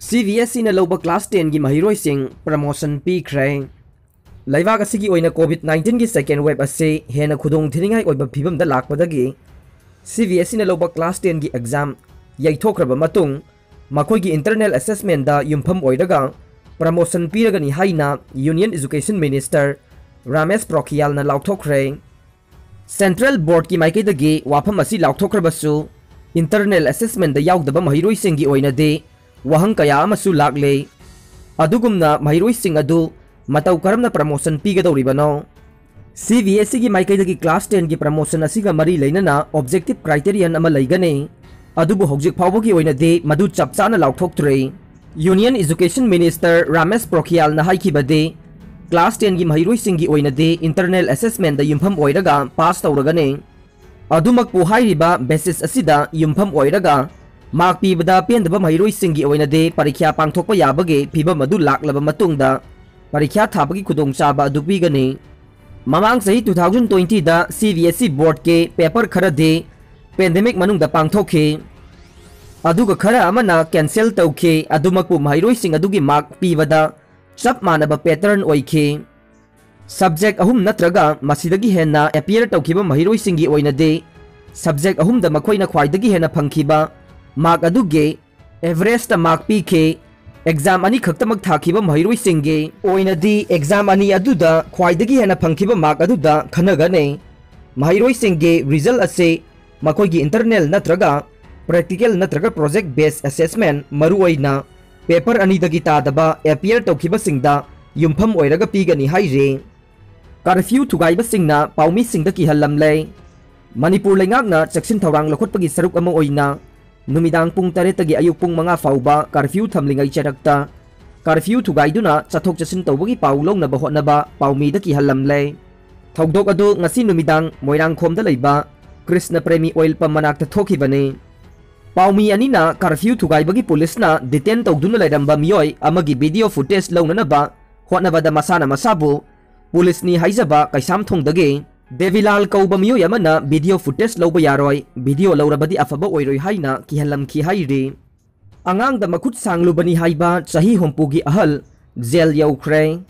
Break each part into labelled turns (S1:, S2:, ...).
S1: CBSE na Louba class 10 gi Maheiroising promotion Pikhre Laibak asigi oina COVID-19 gi second wave ase hena khudong thiningai oiba phibam da lakpadagi CBSE na Louba class 10 gi exam yaithokraba matung makoi gi internal assessment da yumpham oidaga promotion piragani haina Union Education Minister Ramesh Prokhyal na lauthokre Central Board ki maikaidagi wafam asi lauthokrabasu internal assessment da yaudaba Maheiroising gi oina de wahang kaya amasu lagle adugumna Maheiroising adu matau karamna promotion pigadoribano CBSE gi maikaidagi class 10 gi promotion asiga mari leinana objective criterion ama leigane adubu hojik phawbogi oina de madu chapchana lauthoktre Union Education Minister Ramesh Prokhyal na haikibade class 10 gi Maheiroising gi oina de internal assessment da yumpham oiraga pass tawragane adumak pu hairiba basis asida yumpham oiraga Mark pibada pendaba Maheiroising gi oina de parikya pangthokpa yabage phiba madu laklaba matungda parikya thabagi khudong chaba adu pigani mamang sahi 2020 da CBSE board ke paper khara de pandemic manungda pangthokhe aduga khara amana cancel tawkhe adumak pu Maheiroising adugi mark pibada chap manaba pattern oikhe subject ahum natraga masidagi henna appear tawkhiba Maheiroising gi oina de subject ahum da makhoina khwaidagi henna phangkhiba mark aduge average ta mark pk exam ani khaktamak thakiba Maheiroising ge oina di exam ani aduda khwaidagi hena phangkiba mark aduda khanagane Maheiroising ge result ase makoi gi internal natraga practical natraga project based assessment maru oina paper ani dagi tadaba appear tawkiba singda yumpham oiraga pigani haire curfew thugaiba singna paumi singda ki halamle Manipur lengakna chaksin thawrang lokhotpagi saruk ama oina Numidang pung taretagi ayuk pung mga fauba curfew thamlingay charakta curfew thugaiduna chathok chasin tawbagi paulong na bahot na ba paumi daki halamle thogdok adu ngasi numidang moirang khomda leiba Krishna Premi Oil Pump manakta thokibane paumi anina curfew thugaibagi police na detain tawduna lairamba miyoi amagi video footage lawnana ba hotnaba da masana masabu police ni haijaba kaisam thongdage Devilal kauba miyo yamana video footage lawba yaroi video lawrabadi afaba oiroi haina kihalam ki hairi angang da makut sanglubani haiba chahi hompugi ahal jail yaukhre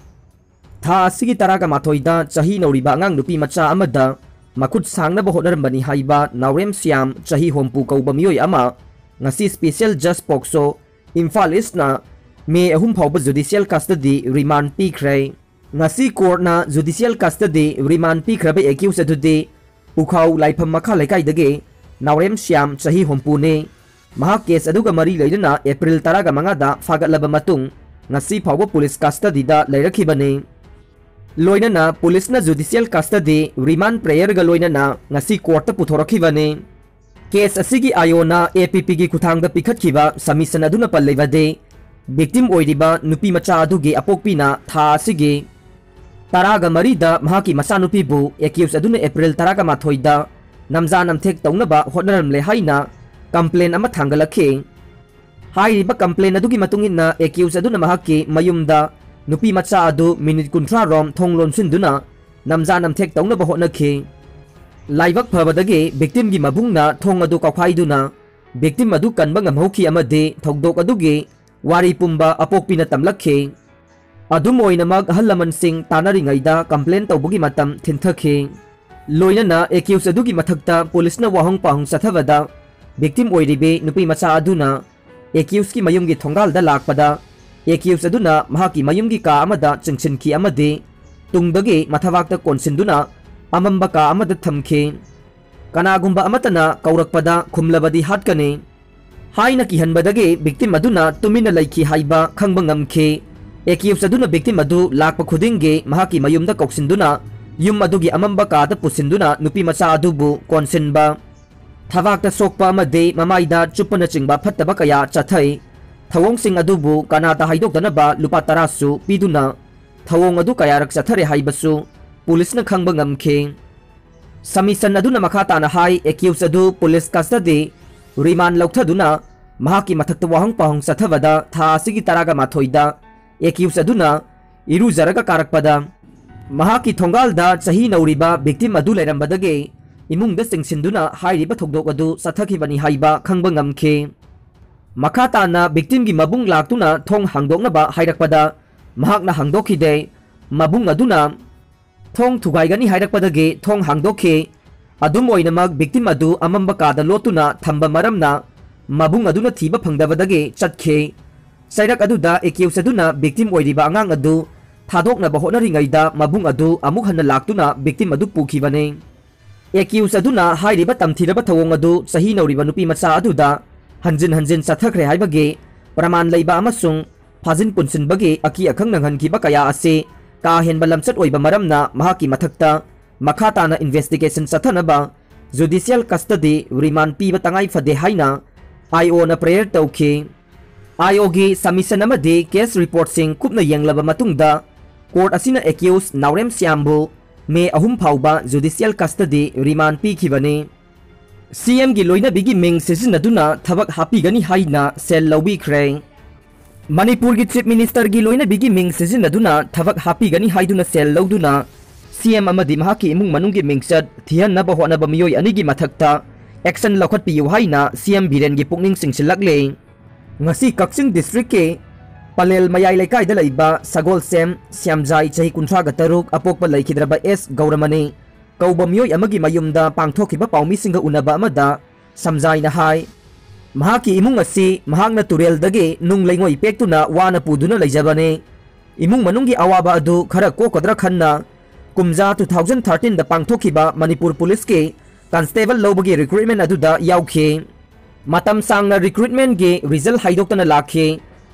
S1: tha asigi taraga mathoida chahi nauriba angang nupi macha amada makut sangna ba hodarambani haiba Naurem Siam chahi hompu kauba miyo ama ngasi special just pokso Imphal East na May ahum phawba judicial custody remand Pikhre ngasi court na judicial custody remand Pikhre ba accused today ukhau laifam makha laikai dage Naurem Siam chahi hompune maha case aduga mari leidana April 15 da fagatlaba matung ngasi phawba police custody da leirakhibane loinana police na judicial custody remand prayer ga loinana ngasi court ta puthorakhibane case asigi ayona APP gi kuthang da pikhatkhiba submission aduna pallevade victim oiriba nupi macha adugi apokpina tha asigi Taraga marida mahaki masanupi bu accused aduna April taraga mathoida namja namthek tawnaba hotnaram le haina complaint ama thangalakhe hairiba complaint adugi matungina accused aduna mahaki mayumda nupi macha adu minute 30 rom thonglon sinduna namja namthek tawnaba hotnakhe laibak phabadage victim gi mabungna thong adu kakhaiduna victim adu kanba ngamhauki amade thogdok adugi wari pumba apokpina tamlakhe adum oinamag halaman sing tanaringaida complaint tawbugi matam thinthakhe loinana accused adugi mathakta police na wahong pahong sathavada victim oiribe nupi macha aduna accused ki mayumgi thongal da lakpada accused aduna mahaki mayumgi ka amada chingchinki amade tungdagi mathawakta konsinduna amamba ka amada thamkhe kanagumba amatana kaurakpada khumlabadi hatkane haina ki hanbadage victim aduna tumina laiki haiba khangba ngamkhe accused aduna victim adu lakpa khudinge mahaki mayumda koksinduna yum adugi amamba ka da pusinduna nupi macha adubu konsinba thawakta sokpa amade mamaida chupana chingba phattaba kaya chathai thawong sing adubu kanata haidokdana ba lupa tarasu piduna thawong adu kaya rak chathare haibasu police na khangba ngamkhe submission aduna makhata na hai accused adu police custody remand lauthaduna mahaki mathakta wahang pahong sathavada tha asigi taraga mathoida accused aduna iruzaraga karakpada mahaki thongalda chahi nauriba victim adu leirambadage imungda singsinduna hairiba thogdok adu sathakibani haiba khangba ngamkhe Makhatana victim gi mabung laktuna thong hangdoknaba hairakpada mahakna hangdokhide mabung aduna thong thugaigani hairakpadagi thong hangdokhi adum oinamak victim adu amamba kada lotuna thamba maramna mabung aduna thiba phangdabadagi chatkhe sairak aduda accused aduna victim oiriba angang adu thadoknaba honaringaida mabung adu amuk hanna laktuna victim adu pukhibane accused aduna hairiba tamthiraba thawong adu sahi nauriba nupi macha aduda hanjin hanjin sathakre haibage praman leiba amasung phajin punsinbage aki akhang nanghankiba kaya ase ka henba lamchat oiba maramna mahaki mathakta makhatana investigation sathanaba judicial custody remand piba tangai phade haina IO na prayer tawkhi IO gi submission amadi case report sing kupna yenglaba matungda court asina accused Naurem Siambu May 3 phauba judicial custody remand pi khibani CM gi loina bigi ming sisinaduna thabak hapi gani haina sel lobi khre Manipur gi chief minister gi loina bigi ming sisinaduna thabak hapi gani haiduna sel loduna CM amadi mahaki imung manunggi mingsat thian na bahona ba miyoi ani gi mathakta action lokhat pi yu haina CM biren gi pukning singsilakle ngasi Kaksing district ke Palel mayai laikai da laiba Sagol Sem Siamjai chahi 36 apokpa laikhidraba S Gauramani kauba miyoi amagi mayumda pangthokiba paumi singa unaba amada samjai na hai mahaki imung asi mahakna turel dage nung leingoi pektuna wana puduna leijabane imung manunggi awaba adu khara ko kodra khanna kumja 2013 da pangthokiba Manipur police ke constable lobagi recruitment adu da yaukhe matam sangna recruitment ge result haidoktana lakhe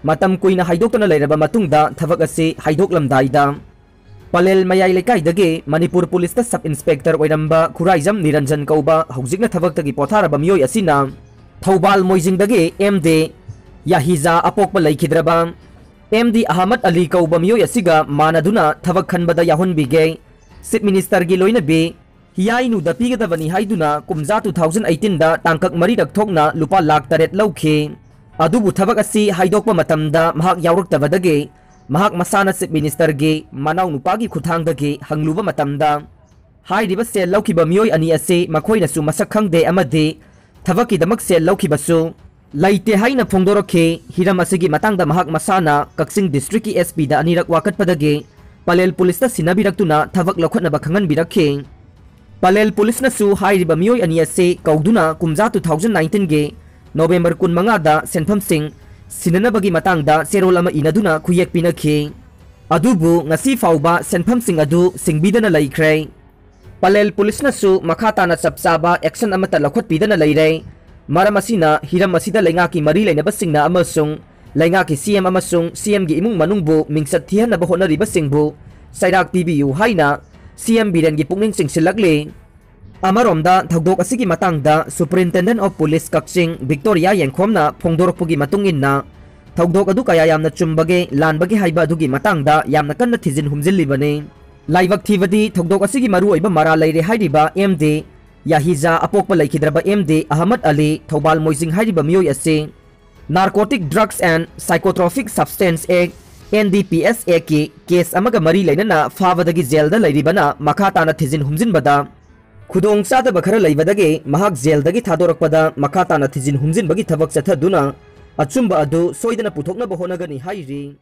S1: matam kuina haidoktana leiraba matungda thabak ase haidoklamdaida Palel mayai lekai dage Manipur police ta sub inspector oiramba Khuraijam Niranjan kauba hojikna thabak tagi potharaba miyoi asina Thobal moijing dage MD Yahiza apokpa laikhidraba MD Ahmad Ali kauba miyoi asiga manaduna thabak khanbada yahonbige chief minister gi loina be hiyainu da pigadabani haiduna kumja 2018 da tangkak mari dak thokna lupa lakh 8 lauke adubu thabak asi haidokpa matamda mahak yawraktabadage mahak masana chief minister ge manau nupagi khuthangdage hangluba matamda hairiba sel laukiba miyoi ani ase makhoina su masak khangde amade thabaki damak sel laukibasu laite haina phongdorokhe hiram asigi matangda mahak masana Kaksing district ki SP da anirak wakatpadage Palel police ta sinabiraktuna thabak lokhatnaba khangan birakhe Palel police na su hairiba miyoi ani ase kauduna kumja 2019 ge November 15 da senpham sing sinanabagi matangda serol ama inaduna khuyek pinakhe adubu ngasi fauba senpham sing adu singbidana laikhre Palel police na su makhatana chapchaba action amata lokhat pidana leire maramasina hiram asida lengaki mari leinaba singna amasung lengaki CM amasung CM gi imung manungbu mingsat thianaba honariba singbu sairak PBU haina CM biren gi pukning singsilakle Amaromda thagdok asigi matangda Superintendent of Police Kaksing Victoria Yengkhomna phongdorokpugi matunginna thagdok adu kaya yamna chumbage lanbage haiba adugi matangda yamna kanna thijin humjillibane laibak thibadi thagdok asigi maru oiba mara leire hairiba MD Yahiza apokpa laikhidraba MD Ahmad Ali Thobal moijing hairiba miyoi ase Narcotic Drugs and Psychotropic Substance Act NDPS Act ki case amaga mari leinana fawadagi jailda leiribana makhatana thijin humjinbada Khudong sadaba khara leibadage mahak jaildagi thadorakpada makhatana thijin humjinbagi thabak chathaduna achumba adu soidana puthokna bahonagani hairi